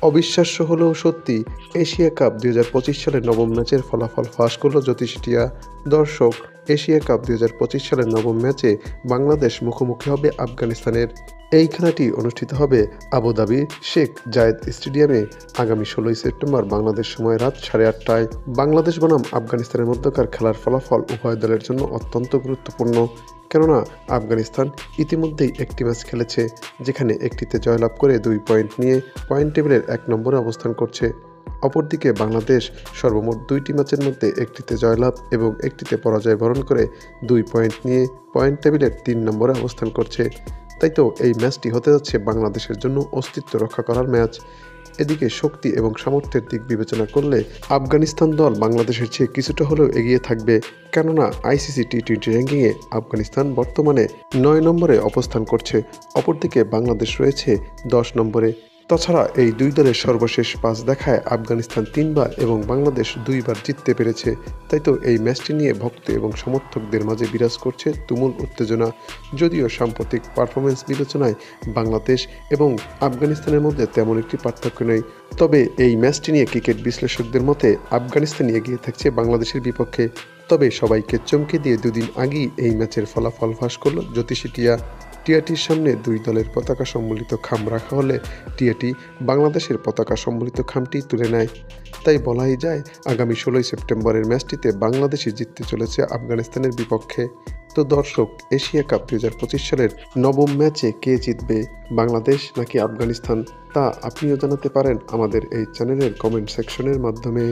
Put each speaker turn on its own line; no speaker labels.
অবিশ্বাস্য হলেও সত্যি, এশিয়া কাপ ২০২৫ সালের নবম ম্যাচের ফলাফল ফাঁস করল জ্যোতিষটিয়া। দর্শক, এশিয়া কাপ ২০২৫ সালের নবম ম্যাচে বাংলাদেশ মুখোমুখি হবে আফগানিস্তানের। এই খেলাটি অনুষ্ঠিত হবে আবুধাবির শেখ জায়েদ স্টেডিয়ামে আগামী ১৬ই সেপ্টেম্বর বাংলাদেশ সময় রাত ৮:৩০টায়। বাংলাদেশ বনাম আফগানিস্তানের মধ্যকার খেলার ফলাফল উভয় দলের জন্য অত্যন্ত গুরুত্বপূর্ণ, কেননা আফগানিস্তান ইতিমধ্যেই একটি ম্যাচ খেলেছে, যেখানে একটিতে জয়লাভ করে ২ পয়েন্ট নিয়ে পয়েন্ট টেবিলের ১ নম্বরে অবস্থান করছে। অপরদিকে বাংলাদেশ সর্বমোট ২টি ম্যাচের মধ্যে একটিতে জয়লাভ এবং একটিতে পরাজয় বরণ করে ২ পয়েন্ট নিয়ে পয়েন্ট টেবিলের ৩ নম্বরে অবস্থান করছে। তাই তো এই ম্যাচটি হতে যাচ্ছে বাংলাদেশের জন্য অস্তিত্ব রক্ষা করার ম্যাচ। এদিকে শক্তি এবং সামর্থ্যের দিক বিবেচনা করলে আফগানিস্তান দল বাংলাদেশের চেয়ে কিছুটা হলেও এগিয়ে থাকবে, কেননা আইসিসি টি-20 র্যাঙ্কিংয়ে আফগানিস্তান বর্তমানে ৯ নম্বরে অবস্থান করছে, অপরদিকে বাংলাদেশ রয়েছে ১০ নম্বরে। তাছাড়া এই দুই দলের সর্বশেষ ৫ দেখায় আফগানিস্তান ৩ বার এবং বাংলাদেশ ২ বার জিততে পেরেছে। তাই তো এই ম্যাচটি নিয়ে ভক্ত এবং সমর্থকদের মাঝে বিরাজ করছে তুমুল উত্তেজনা। যদিও সাম্প্রতিক পারফরমেন্স বিবেচনায় বাংলাদেশ এবং আফগানিস্তানের মধ্যে তেমন একটি পার্থক্য নেই, তবে এই ম্যাচটি নিয়ে ক্রিকেট বিশ্লেষকদের মতে আফগানিস্তান এগিয়ে থাকছে বাংলাদেশের বিপক্ষে। তবে সবাইকে চমকে দিয়ে দুদিন আগেই এই ম্যাচের ফলাফল ফাঁস করল জ্যোতিষীটিয়া। টিয়াটির সামনে দুই দলের পতাকা সম্বলিত খাম রাখা হলে টিয়াটি বাংলাদেশের পতাকা সম্বলিত খামটি তুলে নেয়। তাই বলাই যায় আগামী ১৬ই সেপ্টেম্বরের ম্যাচটিতে বাংলাদেশই জিততে চলেছে আফগানিস্তানের বিপক্ষে। তো দর্শক, এশিয়া কাপ ২০২৫ সালের নবম ম্যাচে কে জিতবে, বাংলাদেশ নাকি আফগানিস্তান, তা আপনিও জানাতে পারেন আমাদের এই চ্যানেলের কমেন্ট সেকশনের মাধ্যমে।